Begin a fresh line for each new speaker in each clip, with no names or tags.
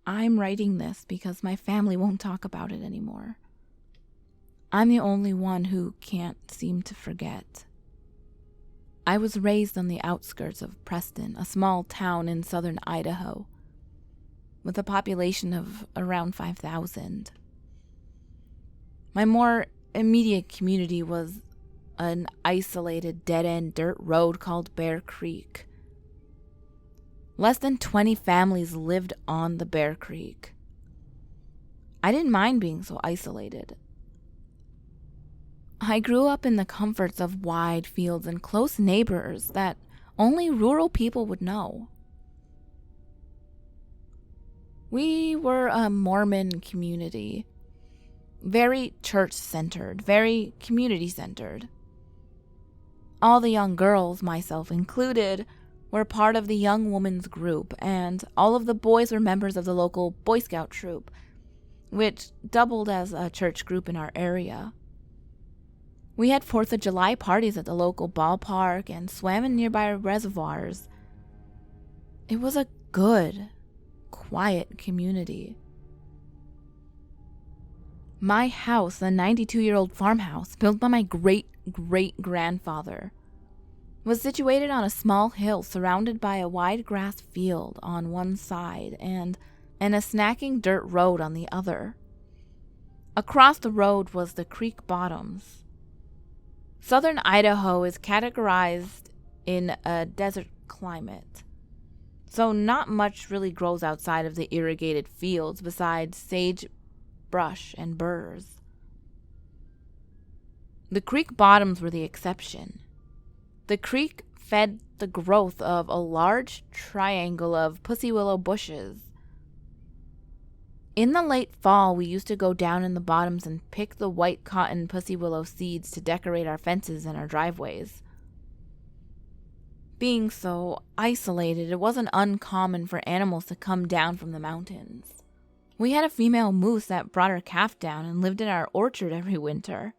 I'm writing this because my family won't talk about it anymore. I'm the only one who can't seem to forget. I was raised on the outskirts of Preston, a small town in southern Idaho, with a population of around 5,000. My more immediate community was an isolated dead-end dirt road called Bear Creek. Less than 20 families lived on the Bear Creek. I didn't mind being so isolated. I grew up in the comforts of wide fields and close neighbors that only rural people would know. We were a Mormon community, very church-centered, very community-centered. All the young girls, myself included, were part of the young women's group, and all of the boys were members of the local Boy Scout troop, which doubled as a church group in our area. We had 4th of July parties at the local ballpark and swam in nearby reservoirs. It was a good, quiet community. My house, a 92-year-old farmhouse built by my great-great-grandfather, was situated on a small hill surrounded by a wide grass field on one side and a snacking dirt road on the other. Across the road was the creek bottoms. Southern Idaho is categorized in a desert climate, so not much really grows outside of the irrigated fields besides sage, brush, and burrs. The creek bottoms were the exception. The creek fed the growth of a large triangle of pussy willow bushes. In the late fall, we used to go down in the bottoms and pick the white cotton pussy willow seeds to decorate our fences and our driveways. Being so isolated, it wasn't uncommon for animals to come down from the mountains. We had a female moose that brought her calf down and lived in our orchard every winter.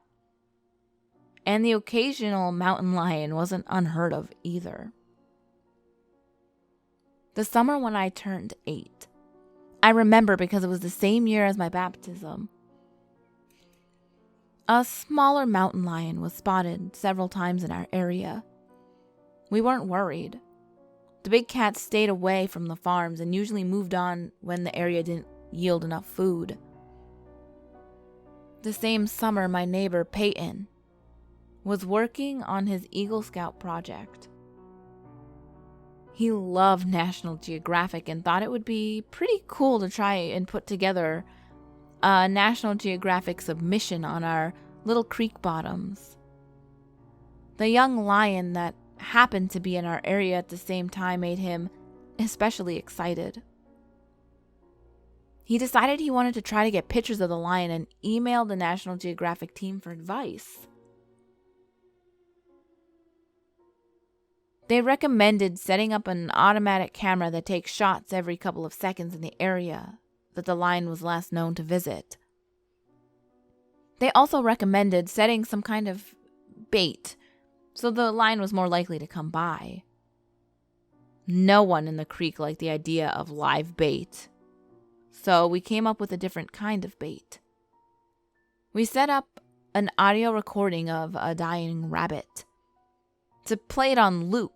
And the occasional mountain lion wasn't unheard of either. The summer when I turned 8, I remember because it was the same year as my baptism. A smaller mountain lion was spotted several times in our area. We weren't worried. The big cats stayed away from the farms and usually moved on when the area didn't yield enough food. The same summer, my neighbor Peyton was working on his Eagle Scout project. He loved National Geographic and thought it would be pretty cool to try and put together a National Geographic submission on our little creek bottoms. The young lion that happened to be in our area at the same time made him especially excited. He decided he wanted to try to get pictures of the lion and emailed the National Geographic team for advice. They recommended setting up an automatic camera that takes shots every couple of seconds in the area that the lion was last known to visit. They also recommended setting some kind of bait so the lion was more likely to come by. No one in the creek liked the idea of live bait, so we came up with a different kind of bait. We set up an audio recording of a dying rabbit to play it on loop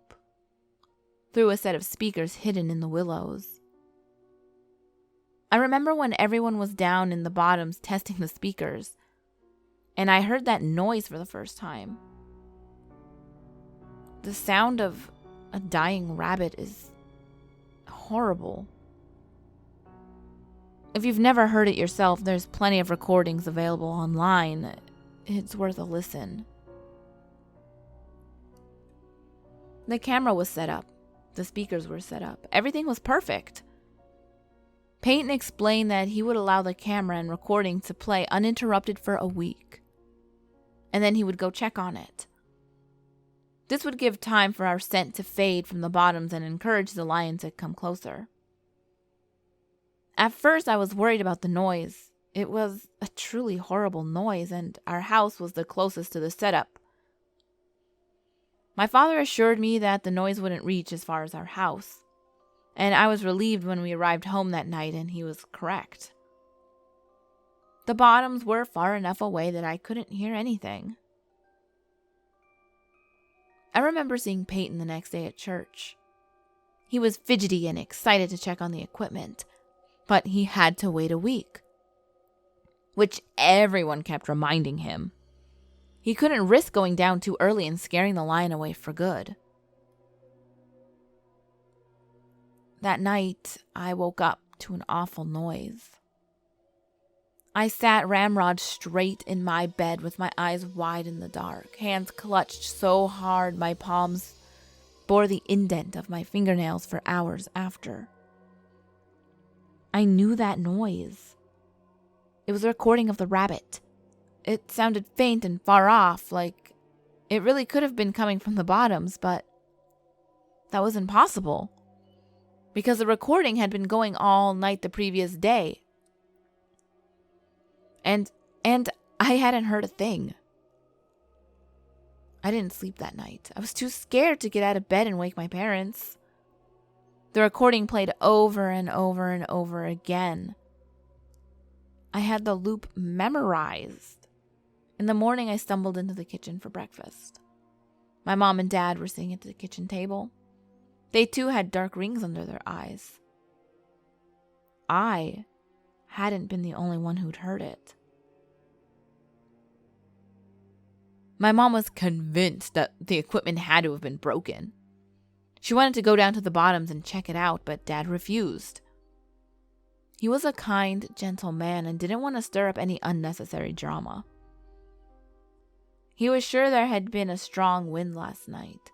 through a set of speakers hidden in the willows. I remember when everyone was down in the bottoms testing the speakers, and I heard that noise for the first time. The sound of a dying rabbit is horrible. If you've never heard it yourself, there's plenty of recordings available online. It's worth a listen. The camera was set up. The speakers were set up. Everything was perfect. Peyton explained that he would allow the camera and recording to play uninterrupted for a week, and then he would go check on it. This would give time for our scent to fade from the bottoms and encourage the lion to come closer. At first, I was worried about the noise. It was a truly horrible noise, and our house was the closest to the setup. My father assured me that the noise wouldn't reach as far as our house. and I was relieved when we arrived home that night and he was correct. The bottoms were far enough away that I couldn't hear anything. I remember seeing Peyton the next day at church. He was fidgety and excited to check on the equipment, but he had to wait a week, which everyone kept reminding him. He couldn't risk going down too early and scaring the lion away for good. That night, I woke up to an awful noise. I sat ramrod straight in my bed with my eyes wide in the dark, hands clutched so hard my palms bore the indent of my fingernails for hours after. I knew that noise. It was a recording of the rabbit. It sounded faint and far off, like it really could have been coming from the bottoms, but that was impossible, because the recording had been going all night the previous day. And I hadn't heard a thing. I didn't sleep that night. I was too scared to get out of bed and wake my parents. The recording played over and over and over again. I had the loop memorized. In the morning, I stumbled into the kitchen for breakfast. My mom and dad were sitting at the kitchen table. They too had dark rings under their eyes. I hadn't been the only one who'd heard it. My mom was convinced that the equipment had to have been broken. She wanted to go down to the bottoms and check it out, but Dad refused. He was a kind, gentle man and didn't want to stir up any unnecessary drama. He was sure there had been a strong wind last night,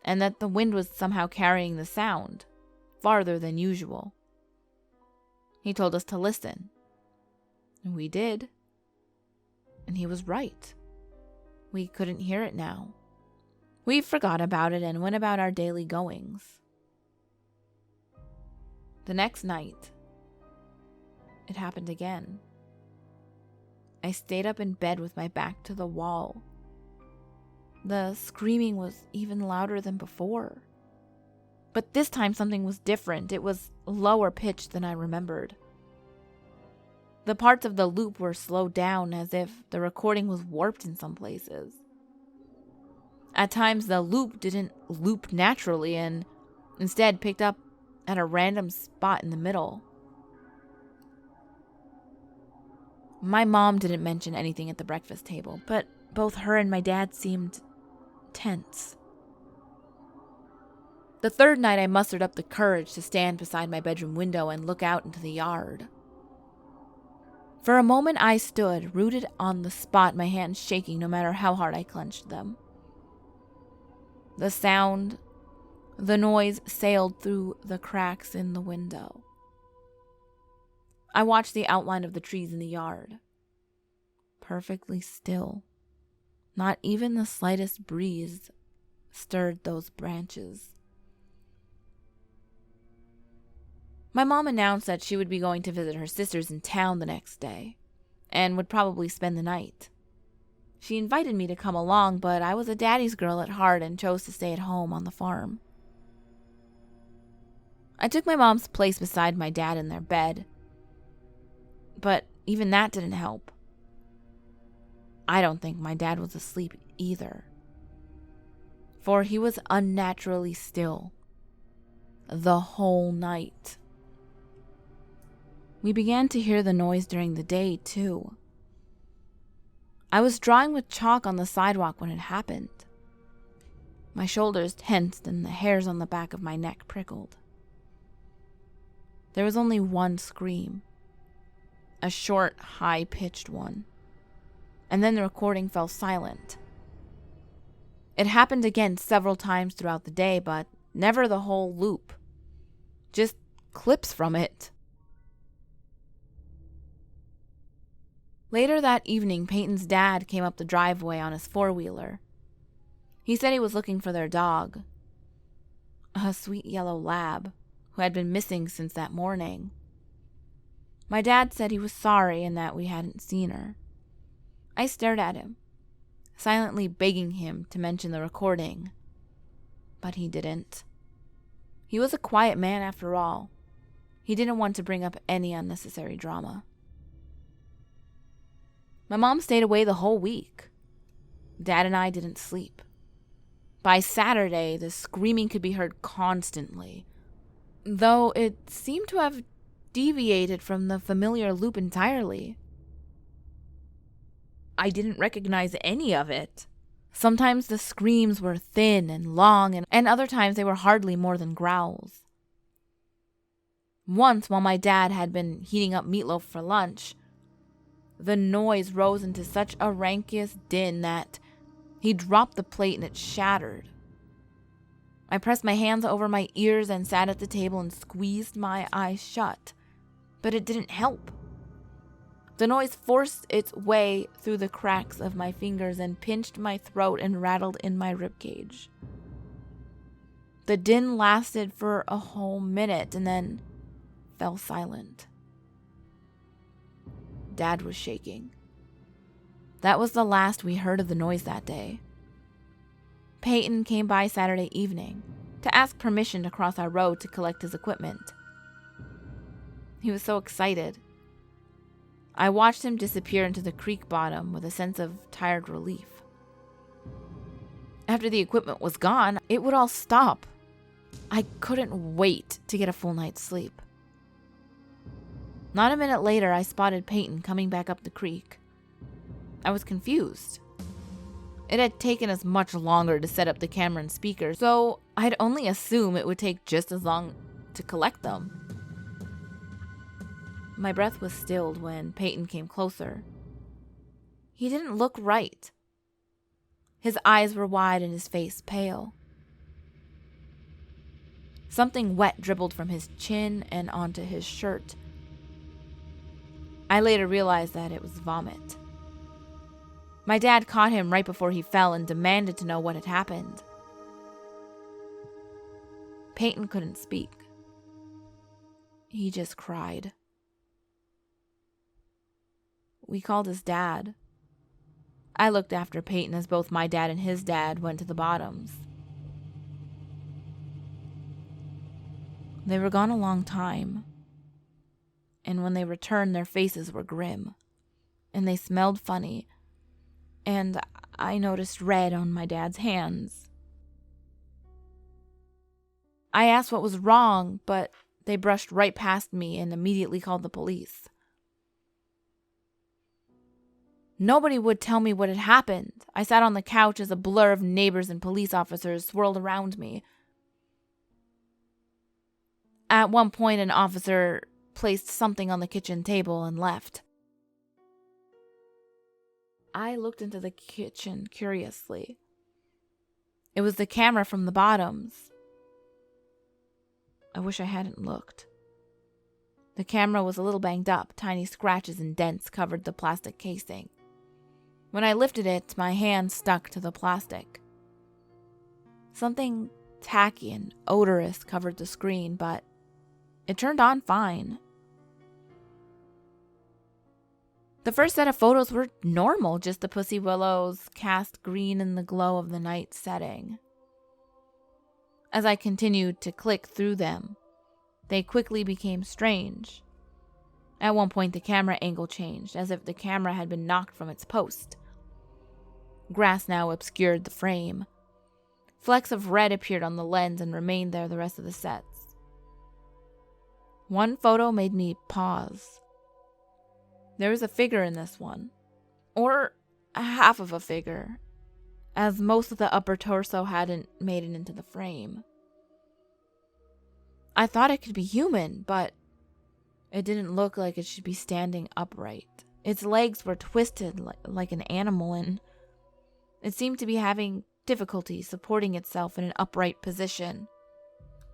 and that the wind was somehow carrying the sound farther than usual. He told us to listen, and we did. And he was right. We couldn't hear it now. We forgot about it and went about our daily goings. The next night, it happened again. I stayed up in bed with my back to the wall. The screaming was even louder than before. But this time something was different. It was lower pitched than I remembered. The parts of the loop were slowed down as if the recording was warped in some places. At times the loop didn't loop naturally and instead picked up at a random spot in the middle. My mom didn't mention anything at the breakfast table, but both her and my dad seemed tense. The third night I mustered up the courage to stand beside my bedroom window and look out into the yard. For a moment I stood, rooted on the spot, my hands shaking no matter how hard I clenched them. The sound, the noise sailed through the cracks in the window. I watched the outline of the trees in the yard. Perfectly still. Not even the slightest breeze stirred those branches. My mom announced that she would be going to visit her sisters in town the next day, and would probably spend the night. She invited me to come along, but I was a daddy's girl at heart and chose to stay at home on the farm. I took my mom's place beside my dad in their bed, but even that didn't help. I don't think my dad was asleep either, for he was unnaturally still the whole night. We began to hear the noise during the day, too. I was drawing with chalk on the sidewalk when it happened. My shoulders tensed and the hairs on the back of my neck prickled. There was only one scream, a short, high-pitched one, and then the recording fell silent. It happened again several times throughout the day, but never the whole loop, just clips from it. Later that evening, Peyton's dad came up the driveway on his four-wheeler. He said he was looking for their dog, a sweet yellow lab, who had been missing since that morning. My dad said he was sorry and that we hadn't seen her. I stared at him, silently begging him to mention the recording, but he didn't. He was a quiet man after all. He didn't want to bring up any unnecessary drama. My mom stayed away the whole week. Dad and I didn't sleep. By Saturday, the screaming could be heard constantly, though it seemed to have deviated from the familiar loop entirely. I didn't recognize any of it. Sometimes the screams were thin and long, and other times they were hardly more than growls. Once, while my dad had been heating up meatloaf for lunch, the noise rose into such a raucous din that he dropped the plate and it shattered. I pressed my hands over my ears and sat at the table and squeezed my eyes shut, but it didn't help. The noise forced its way through the cracks of my fingers and pinched my throat and rattled in my ribcage. The din lasted for a whole minute and then fell silent. Dad was shaking. That was the last we heard of the noise that day. Peyton came by Saturday evening to ask permission to cross our road to collect his equipment. He was so excited. I watched him disappear into the creek bottom with a sense of tired relief. After the equipment was gone, it would all stop. I couldn't wait to get a full night's sleep. Not a minute later, I spotted Peyton coming back up the creek. I was confused. It had taken us much longer to set up the camera and speakers, so I'd only assume it would take just as long to collect them. My breath was stilled when Peyton came closer. He didn't look right. His eyes were wide and his face pale. Something wet dribbled from his chin and onto his shirt. I later realized that it was vomit. My dad caught him right before he fell and demanded to know what had happened. Peyton couldn't speak. He just cried. We called his dad. I looked after Peyton as both my dad and his dad went to the bottoms. They were gone a long time, and when they returned, their faces were grim, and they smelled funny, and I noticed red on my dad's hands. I asked what was wrong, but they brushed right past me and immediately called the police. Nobody would tell me what had happened. I sat on the couch as a blur of neighbors and police officers swirled around me. At one point, an officer placed something on the kitchen table and left. I looked into the kitchen curiously. It was the camera from the bottoms. I wish I hadn't looked. The camera was a little banged up. Tiny scratches and dents covered the plastic casing. When I lifted it, my hand stuck to the plastic. Something tacky and odorous covered the screen, but it turned on fine. The first set of photos were normal, just the pussy willows cast green in the glow of the night setting. As I continued to click through them, they quickly became strange. At one point, the camera angle changed, as if the camera had been knocked from its post. Grass now obscured the frame. Flecks of red appeared on the lens and remained there the rest of the sets. One photo made me pause. There was a figure in this one, or half of a figure, as most of the upper torso hadn't made it into the frame. I thought it could be human, but it didn't look like it should be standing upright. Its legs were twisted like an animal, and it seemed to be having difficulty supporting itself in an upright position.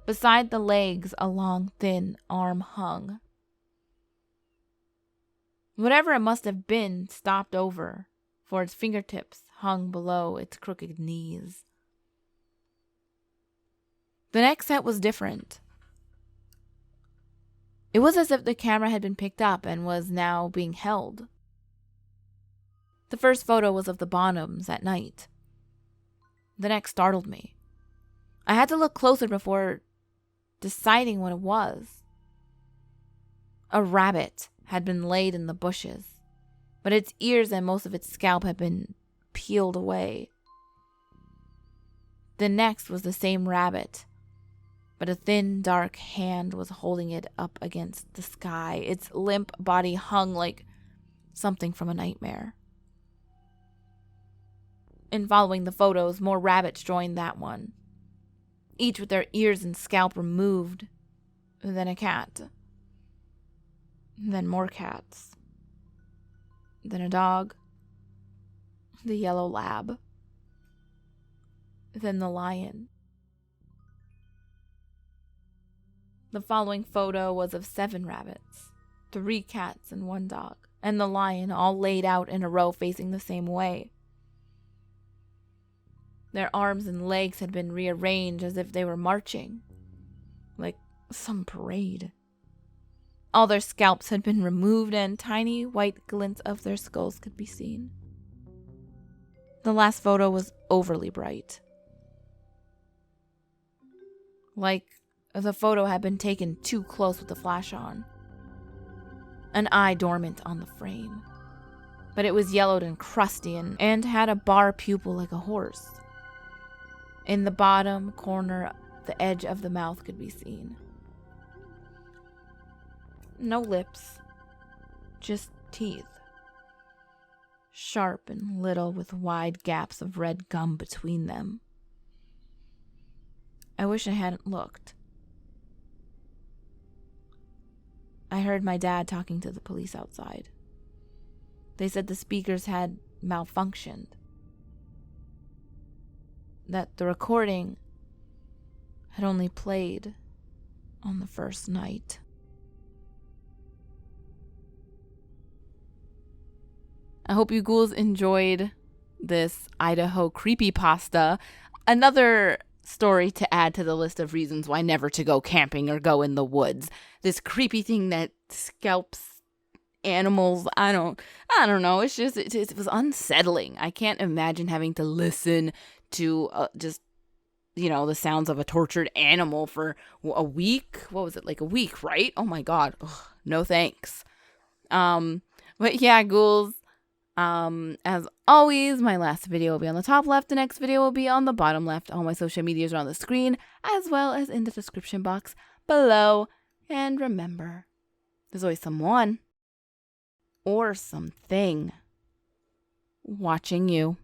Beside the legs, a long, thin arm hung. Whatever it must have been stopped over, for its fingertips hung below its crooked knees. The next set was different. It was as if the camera had been picked up and was now being held. The first photo was of the bottoms at night. The next startled me. I had to look closer before deciding what it was. A rabbit had been laid in the bushes, but its ears and most of its scalp had been peeled away. The next was the same rabbit, but a thin, dark hand was holding it up against the sky. Its limp body hung like something from a nightmare. In following the photos, more rabbits joined that one, each with their ears and scalp removed. Then a cat. Then more cats. Then a dog. The yellow lab. Then the lion. The following photo was of 7 rabbits, 3 cats and 1 dog, and the lion all laid out in a row facing the same way. Their arms and legs had been rearranged as if they were marching, like some parade. All their scalps had been removed and tiny white glints of their skulls could be seen. The last photo was overly bright. Like the photo had been taken too close with the flash on. An eye dormant on the frame. But it was yellowed and crusty and had a bar pupil like a horse. In the bottom corner, the edge of the mouth could be seen. No lips, just teeth. Sharp and little with wide gaps of red gum between them. I wish I hadn't looked. I heard my dad talking to the police outside. They said the speakers had malfunctioned. That the recording had only played on the first night. I hope you ghouls enjoyed this Idaho creepypasta. Another story to add to the list of reasons why never to go camping or go in the woods. This creepy thing that scalps animals. I don't know. It's just, it was unsettling. I can't imagine having to listen to the sounds of a tortured animal for a week. What was it, like a week, right? Oh my God. Ugh, no thanks. But yeah, ghouls. As always, my last video will be on the top left. The next video will be on the bottom left. All my social medias are on the screen, as well as in the description box below. And remember, there's always someone or something watching you.